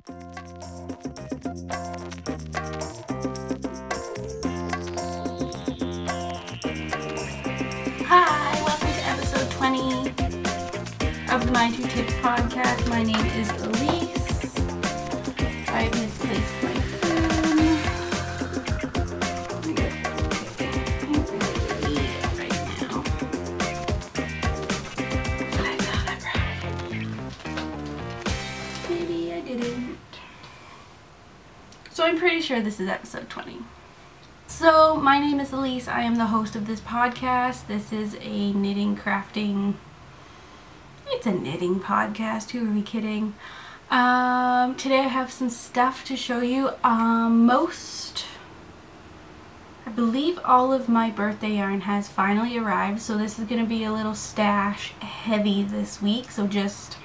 Hi, welcome to episode 20 of the My Two Tips podcast. My name is Elise. I've misplaced my phone. I really need it right now. But I thought I brought it. Maybe I didn't. So I'm pretty sure this is episode 20. So, my name is Elise. I am the host of this podcast. This is a knitting, crafting... It's a knitting podcast. Who are we kidding? Today I have some stuff to show you. I believe all of my birthday yarn has finally arrived. So this is going to be a little stash heavy this week. So just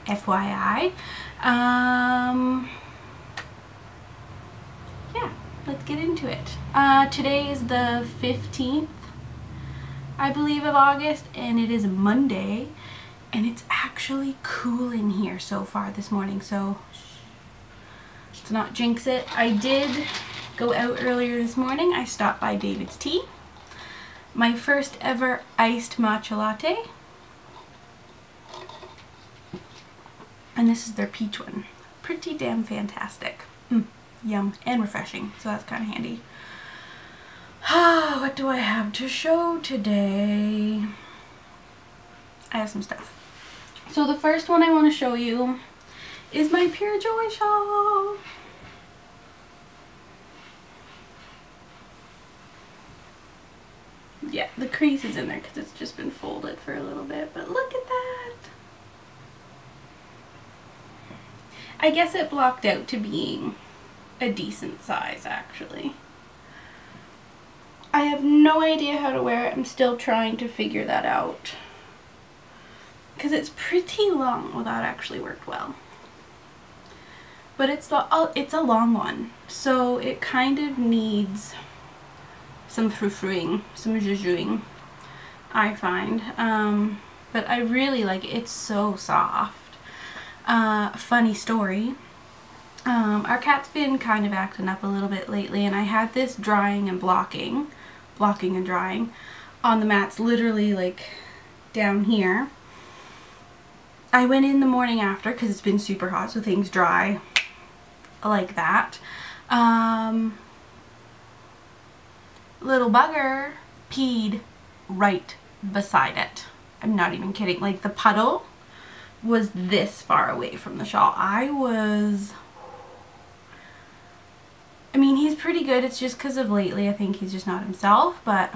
FYI. Yeah. Let's get into it. Today is the 15th, I believe, of August, and it is Monday, and it's actually cooling here so far this morning, so let's not jinx it. I did go out earlier this morning. I stopped by David's Tea. My first ever iced matcha latte. And this is their peach one. Pretty damn fantastic. Yum, and refreshing, so that's kind of handy. What do I have to show today? I have some stuff. So the first one I want to show you is my Pure Joy shawl. Yeah, the crease is in there because it's just been folded for a little bit, but look at that. I guess it blocked out to being a decent size, actually. I have no idea how to wear it. I'm still trying to figure that out because it's pretty long. Well, that actually worked well, but it's a long one, so it kind of needs some frou-frouing, some zhuzhouing, I find. But I really like it. It's so soft. Funny story. Our cat's been kind of acting up a little bit lately, and I had this drying and blocking and drying on the mats, literally like down here. I went in the morning after because it's been super hot, so things dry like that. Little bugger peed right beside it. I'm not even kidding. Like, the puddle was this far away from the shawl. I mean, he's pretty good. It's just because of lately, I think he's just not himself, but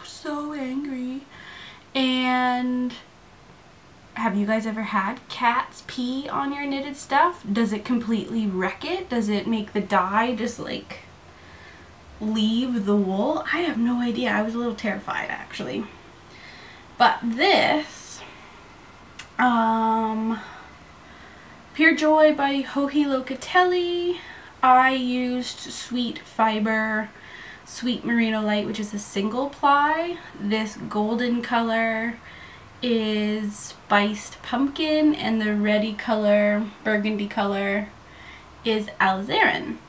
so angry. And have you guys ever had cats pee on your knitted stuff? Does it completely wreck it? Does it make the dye just like leave the wool? I have no idea. I was a little terrified, actually. But this, Pure Joy by Joji Locatelli. I used Sweet Fiber Sweet Merino Light, which is a single ply. This golden color is Spiced Pumpkin, and the reddy color, burgundy color, is Alizarin.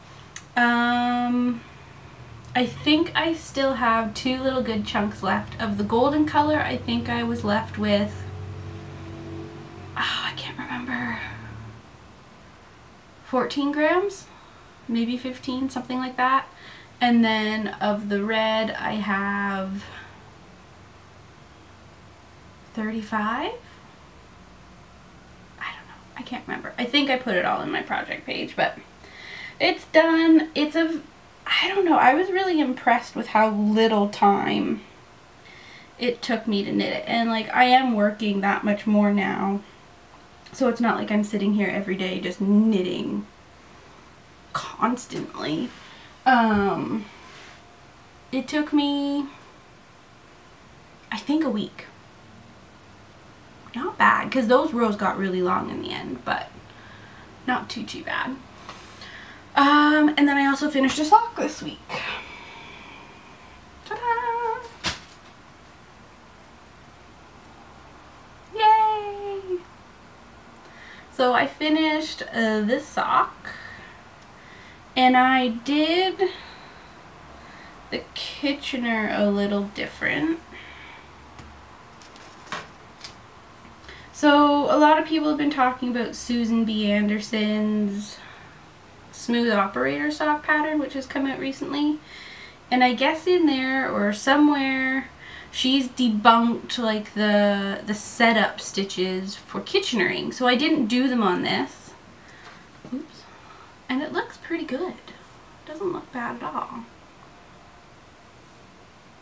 I think I still have 2 little good chunks left of the golden color. I think I was left with, I can't remember, 14 grams? Maybe 15, something like that. And then of the red, I have 35? I don't know. I can't remember. I think I put it all in my project page, but it's done. I don't know. I was really impressed with how little time it took me to knit it. And like, I am working that much more now. So it's not like I'm sitting here every day just knitting constantly. It took me, I think, a week. Not bad, because those rows got really long in the end, but not too bad. And then I also finished a sock this week. Ta-da! Yay! So I finished this sock, and I did the Kitchener a little different. So a lot of people have been talking about Susan B. Anderson's smooth operator sock pattern, which has come out recently. And I guess in there or somewhere she's debunked like the setup stitches for Kitchenering. So I didn't do them on this. Oops. And it looks pretty good. It doesn't look bad at all.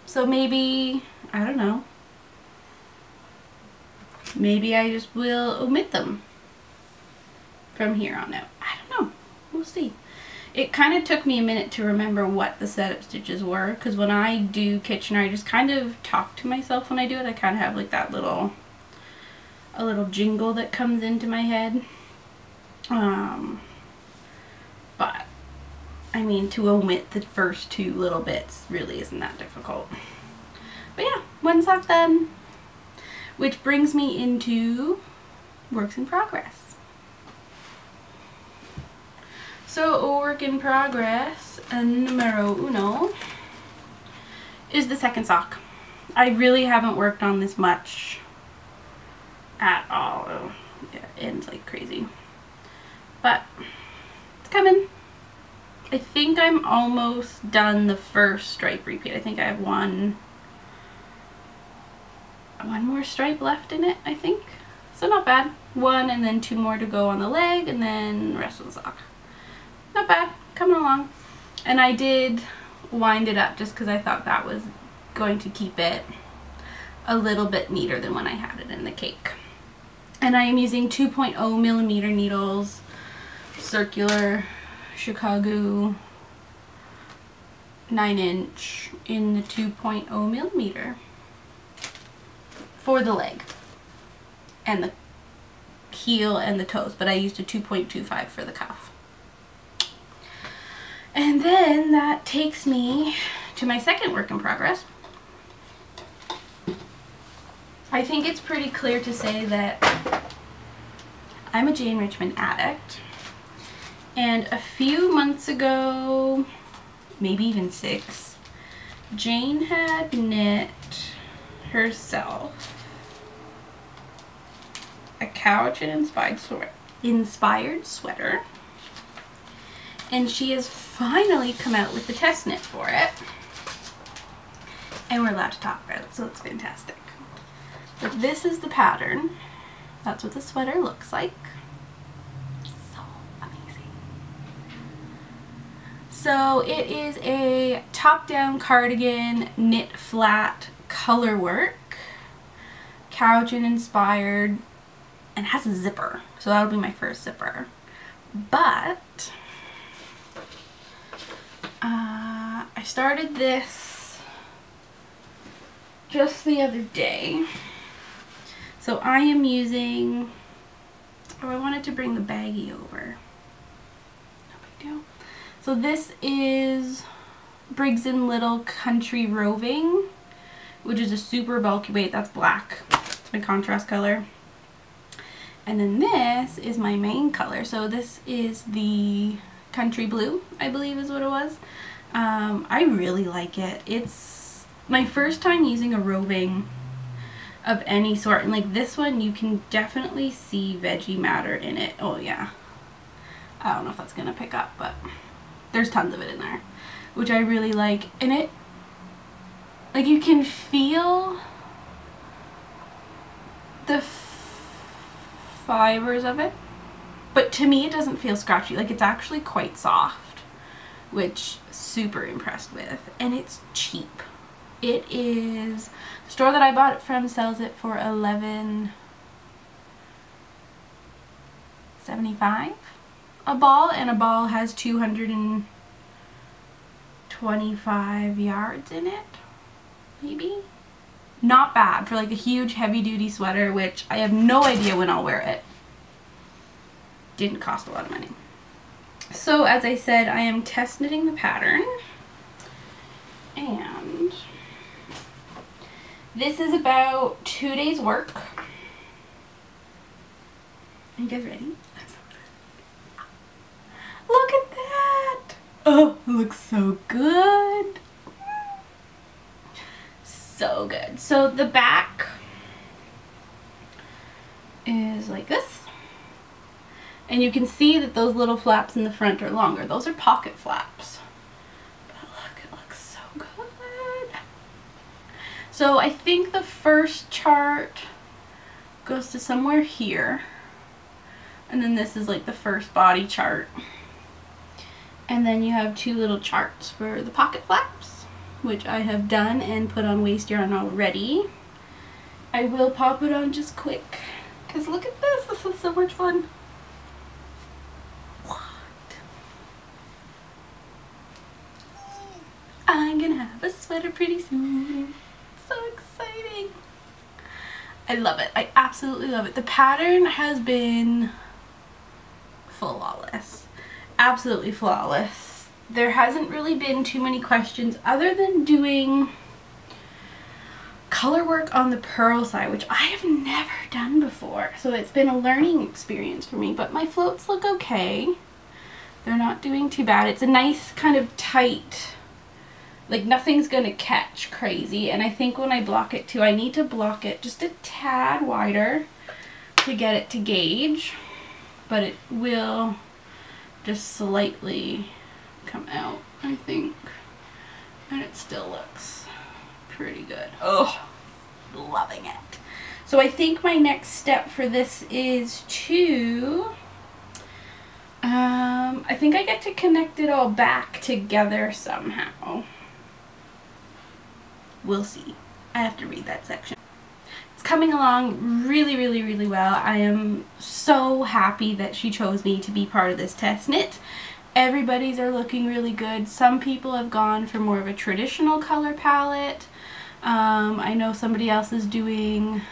So maybe, I don't know. Maybe I just will omit them from here on out. I don't know. We'll see. It kind of took me a minute to remember what the setup stitches were, because when I do Kitchener, I just kind of talk to myself when I do it. I kind of have like that little jingle that comes into my head. But I mean, to omit the first two little bits really isn't that difficult. But yeah, one sock done. Which brings me into works in progress. So a work in progress, numero uno, is the second sock. I really haven't worked on this much at all. Oh, yeah, it ends like crazy. But it's coming. I think I'm almost done the first stripe repeat. I think I have one more stripe left in it, I think. So not bad. One and then two more to go on the leg, and then the rest of the sock. Not bad. Coming along. And I did wind it up just because I thought that was going to keep it a little bit neater than when I had it in the cake. And I am using 2.0 millimeter needles, circular Chicago 9" in the 2.0 millimeter for the leg and the heel and the toes, but I used a 2.25 for the cuff. And then that takes me to my second work in progress. I think it's pretty clear to say that I'm a Jane Richmond addict, and a few months ago, maybe even 6, Jane had knit herself a Cowichan inspired sweater, and she has finally come out with the test knit for it, and we're allowed to talk about it, so it's fantastic. But this is the pattern. That's what the sweater looks like. So amazing. So it is a top-down cardigan knit flat color work, Cowichan inspired, and has a zipper, so that'll be my first zipper. But I started this just the other day. So I am using, oh, I wanted to bring the baggie over. No big deal. So this is Briggs & Little Country Roving, which is a super bulky weight. That's black. It's my contrast color. And then this is my main color. So this is the Country Blue, I believe is what it was. I really like it. It's my first time using a roving of any sort, and like this one you can definitely see veggie matter in it. Oh yeah, I don't know if that's gonna pick up, but there's tons of it in there, which I really like. And it, like, you can feel the fibers of it, but to me it doesn't feel scratchy. Like, it's actually quite soft, which super impressed with. And it's cheap. It is, the store that I bought it from sells it for $11.75 a ball, and a ball has 225 yards in it, maybe. Not bad for like a huge heavy duty sweater, which I have no idea when I'll wear it. Didn't cost a lot of money. So as I said, I am test knitting the pattern, and this is about 2 days work. you guys ready? Look at that! Oh, it looks so good. So good. So the back is like this. And you can see that those little flaps in the front are longer. Those are pocket flaps. But look, it looks so good. So I think the first chart goes to somewhere here. And then this is like the first body chart. And then you have two little charts for the pocket flaps, which I have done and put on waist yarn already. I will pop it on just quick, because look at this. This is so much fun. What? I'm gonna have a sweater pretty soon. So exciting. I love it. I absolutely love it. The pattern has been flawless. Absolutely flawless. There hasn't really been too many questions other than doing color work on the purl side, which I have never done before. So it's been a learning experience for me, but my floats look okay. They're not doing too bad. It's a nice kind of tight, like nothing's gonna catch crazy. And I think when I block it too, I need to block it just a tad wider to get it to gauge, but it will just slightly come out, I think, and it still looks pretty good. Oh, loving it. So I think my next step for this is to I think I get to connect it all back together somehow. We'll see. I have to read that section. It's coming along really, really, really well. I am so happy that she chose me to be part of this test knit. Everybody's are looking really good. Some people have gone for more of a traditional color palette. I know somebody else is doing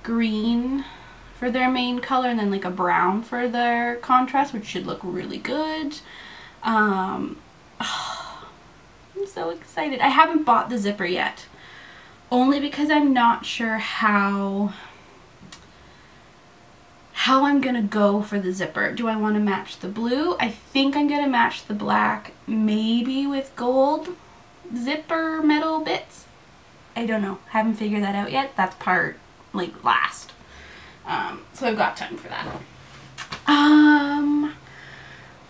green for their main color and then like a brown for their contrast, which should look really good. I'm so excited. I haven't bought the zipper yet, only because I'm not sure how I'm gonna go for the zipper. Do I want to match the blue? I think I'm gonna match the black, maybe with gold zipper metal bits. I don't know. Haven't figured that out yet. That's part like last. So I've got time for that.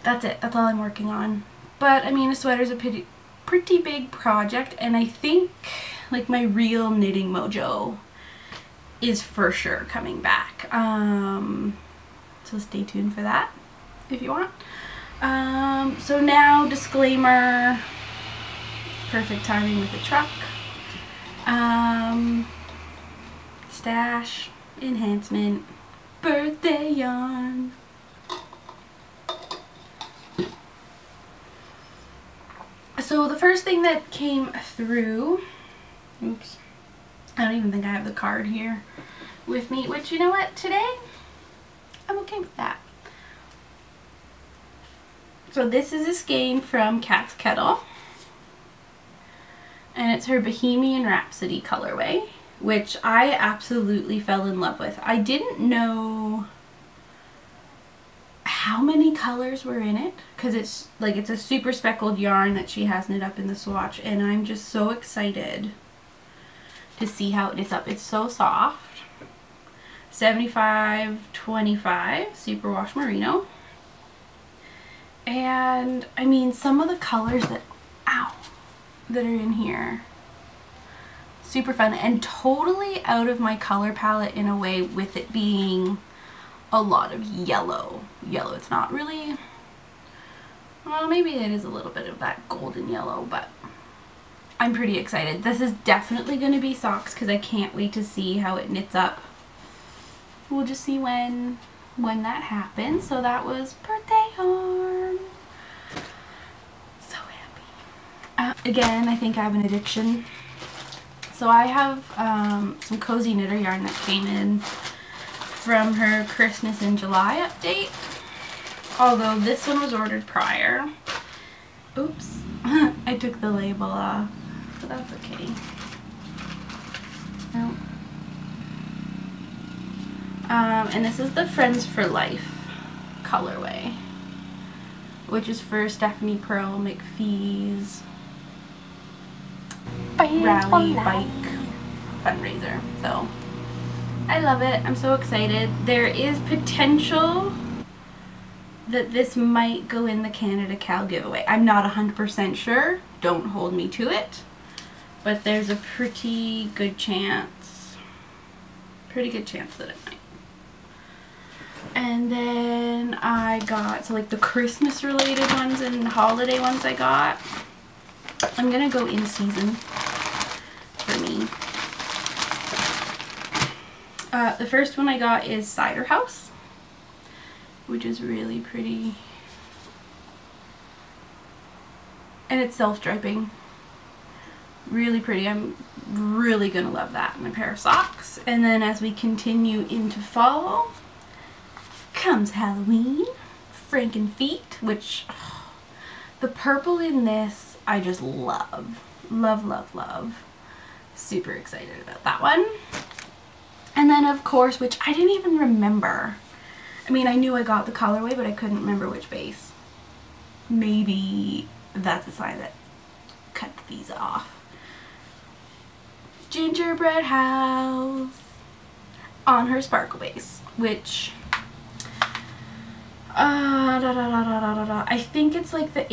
That's it. That's all I'm working on. But I mean, a sweater's a pretty big project, and I think like my real knitting mojo is for sure coming back. So stay tuned for that if you want. So now, disclaimer, perfect timing with the truck. Stash, enhancement, birthday yarn. So the first thing that came through, oops, I don't even think I have the card here with me, which, you know what, today I'm okay with that. So this is a skein from Cat's Kettle, and it's her Bohemian Rhapsody colorway, which I absolutely fell in love with. I didn't know how many colors were in it, because it's a super speckled yarn that she has knit up in the swatch, and I'm just so excited to see how it knits up. It's so soft. 75/25 superwash merino. And I mean, some of the colors that are in here, super fun and totally out of my color palette in a way, with it being a lot of yellow. It's not really, well, maybe it is a little bit of that golden yellow, but I'm pretty excited. This is definitely going to be socks because I can't wait to see how it knits up. We'll just see when that happens. So that was birthday yarn. So happy. Again, I think I have an addiction. So I have some cozy knitter yarn that came in from her Christmas in July update. Although this one was ordered prior. Oops. I took the label off. But that's okay. No. And this is the Friends for Life colorway, which is for Stephanie Pearl McPhee's rally bike fundraiser. So I love it. I'm so excited. There is potential that this might go in the Canada Cal giveaway. I'm not 100% sure. Don't hold me to it. But there's a pretty good chance that it might. And then I got, so like the Christmas related ones and holiday ones I got. I'm gonna go in season for me. The first one I got is Cider House, which is really pretty. And it's self-striping. Really pretty. I'm really gonna love that in a pair of socks. And then as we continue into fall, comes Halloween, Franken Feet, which the purple in this I just love. Love, love, love. Super excited about that one. And then of course, which I didn't even remember. I mean, I knew I got the colorway, but I couldn't remember which base. Maybe that's a sign that cut these off. Gingerbread House on her sparkle base, which I think it's like the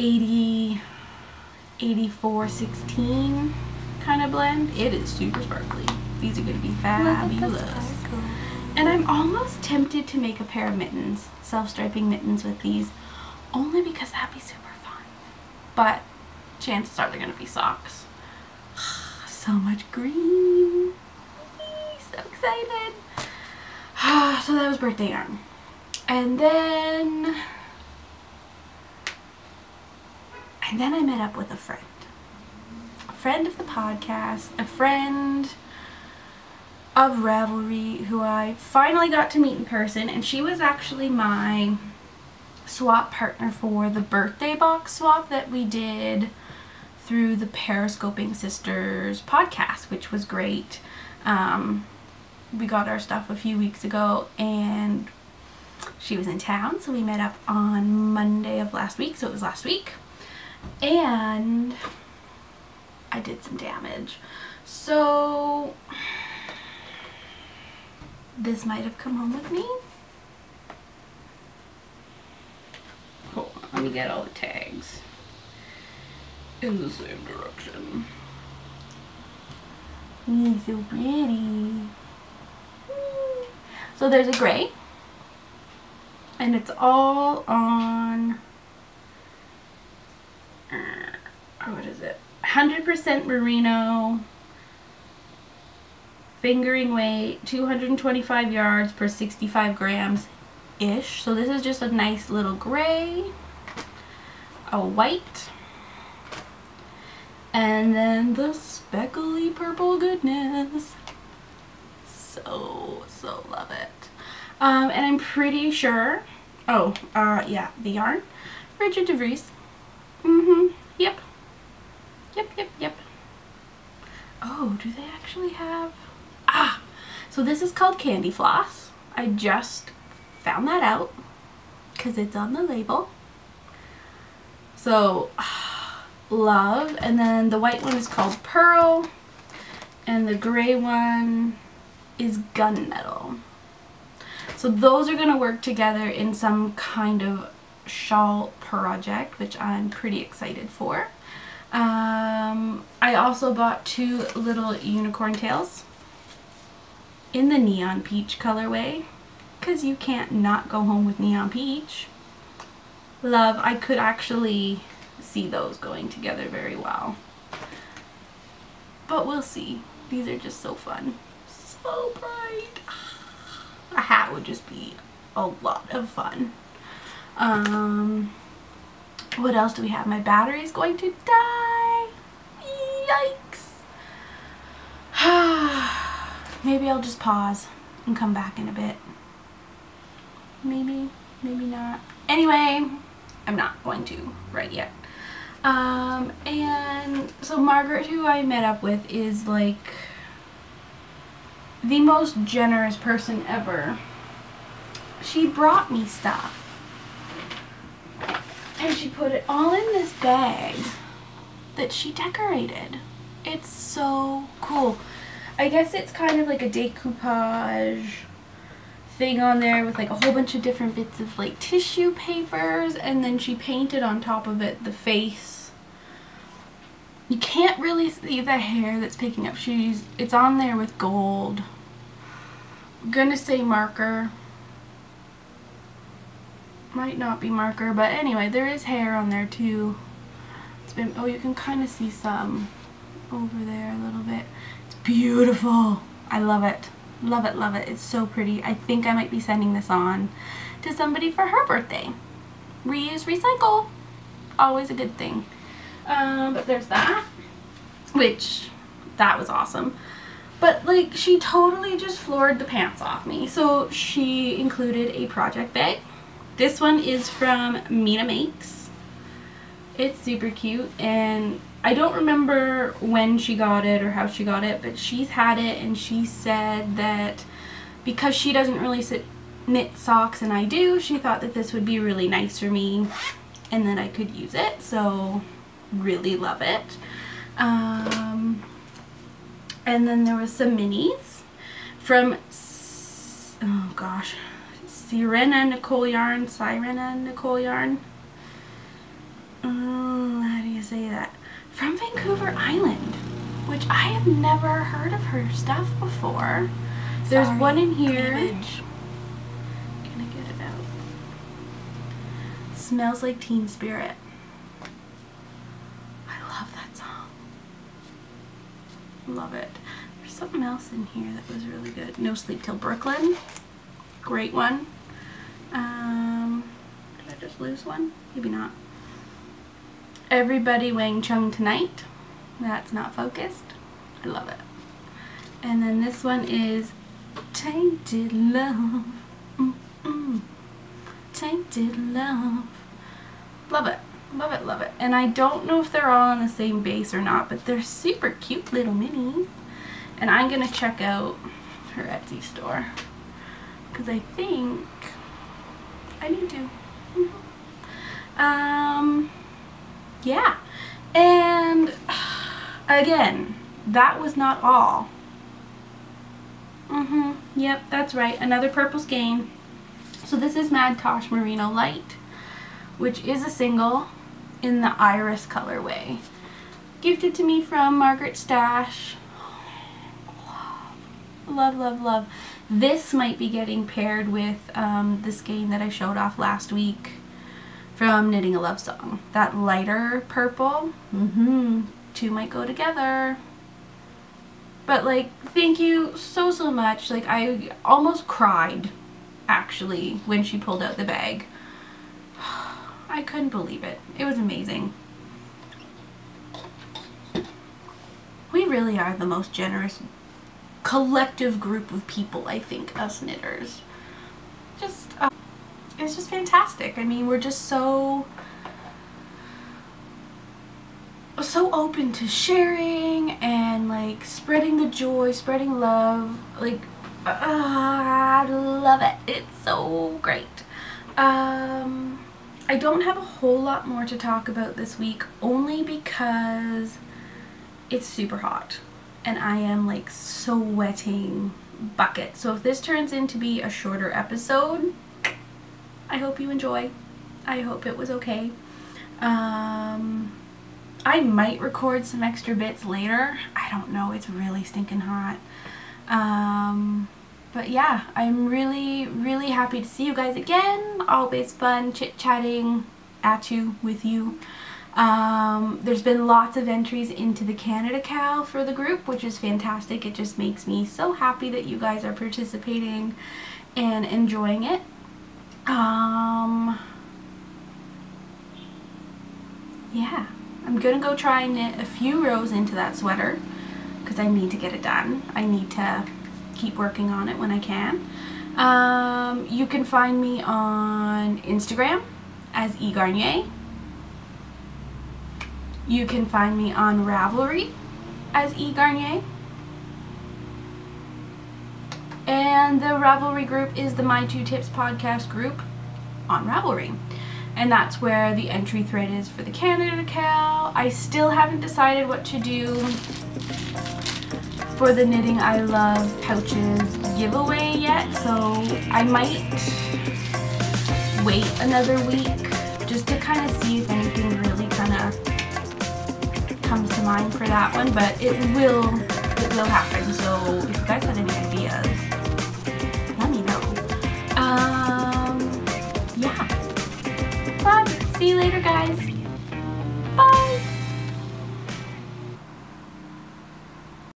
84-16 kind of blend. It is super sparkly. These are going to be fabulous. And I'm almost tempted to make a pair of mittens, self-striping mittens with these, only because that'd be super fun. But chances are they're going to be socks. So much green. So excited. So that was birthday yarn. And then I met up with a friend of the podcast, a friend of Ravelry, who I finally got to meet in person, and she was actually my swap partner for the birthday box swap that we did through the Periscoping Sisters podcast, which was great. We got our stuff a few weeks ago, and she was in town, so we met up on Monday of last week, so it was last week, and I did some damage. So this might have come home with me. Hold on, let me get all the tags in the same direction. It's so pretty. So there's a gray, and it's all on, what is it? 100% merino, fingering weight, 225 yards per 65 grams ish. So this is just a nice little gray, a white, and then the speckly purple goodness. So love it. And I'm pretty sure, yeah, the yarn, Richard Devries. Yep. Oh, do they actually have, so this is called Candy Floss. I just found that out because it's on the label. So love. And then the white one is called Pearl, and the gray one is Gunmetal. So those are going to work together in some kind of shawl project, which I'm pretty excited for. I also bought 2 little unicorn tails in the neon peach colorway, because you can't not go home with neon peach. Love. I could actually see those going together very well, but we'll see. These are just so fun. So bright. A hat would just be a lot of fun. What else do we have? My battery is going to die. Yikes. Maybe I'll just pause and come back in a bit. Maybe not. Anyway, I'm not going to right yet. And so Margaret, who I met up with, is like the most generous person ever. she brought me stuff. And she put it all in this bag that she decorated. It's so cool. I guess it's kind of like a decoupage thing on there with like a whole bunch of different bits of like tissue papers, and then she painted on top of it the face. You can't really see the hair that's picking up. It's on there with gold. I'm gonna say marker. Might not be marker, but anyway, there is hair on there too. It's been, oh, you can kind of see some over there a little bit. It's beautiful. I love it. Love it, love it. It's so pretty. I think I might be sending this on to somebody for her birthday. Reuse, recycle. Always a good thing. But there's that, which, that was awesome. But like, she totally just floored the pants off me. So she included a project bag. This one is from Minamakes. It's super cute, and I don't remember when she got it or how she got it, but she's had it, and she said that because she doesn't really knit socks and I do, she thought that this would be really nice for me and that I could use it. So really love it. And then there was some minis from, oh gosh, Sirena Nicole Yarn. How do you say that? From Vancouver Island, which I have never heard of her stuff before. There's one in here. Can I get it out? Smells like Teen Spirit. I love that song. Love it. There's something else in here that was really good. No Sleep Till Brooklyn. Great one. Did I just lose one? Maybe not. Everybody Wang Chung Tonight. That's not focused. I love it. And then this one is Tainted Love. Tainted Love. Love it. Love it, love it. And I don't know if they're all on the same base or not, but they're super cute little minis. And I'm going to check out her Etsy store, because I think I need to. Yeah. And again, that was not all. Yep, that's right. Another purple skein. So this is Mad Tosh Merino Light, which is a single in the Iris colorway. Gifted to me from Margaret Stash. Love, love, love. This might be getting paired with the skein that I showed off last week from Knitting a Love Song. That lighter purple. Two might go together. But like, thank you so, so much. Like, I almost cried, actually, when she pulled out the bag. I couldn't believe it. It was amazing. We really are the most generous collective group of people, I think, us knitters. Just, it's just fantastic. I mean, we're just so open to sharing and like spreading the joy, spreading love. Like, I love it. It's so great. I don't have a whole lot more to talk about this week, only because it's super hot and I am like sweating buckets. So if this turns into be a shorter episode, I hope you enjoy. I hope it was okay. I might record some extra bits later. I don't know. It's really stinking hot. But yeah, I'm really, really happy to see you guys again. Always fun chit-chatting at you, with you. There's been lots of entries into the Canada Cal for the group, which is fantastic. It just makes me so happy that you guys are participating and enjoying it. Yeah, I'm gonna go try and knit a few rows into that sweater because I need to get it done. I need to keep working on it when I can. You can find me on Instagram as eGarnier. You can find me on Ravelry as eGarnier. And And the Ravelry group is the My Two Tips podcast group on Ravelry. And that's where the entry thread is for the Canada Cal. I still haven't decided what to do for the Knitting I Love pouches giveaway yet, so I might wait another week just to kind of see if anything really kind of comes to mind for that one, but it will happen. So if you guys have any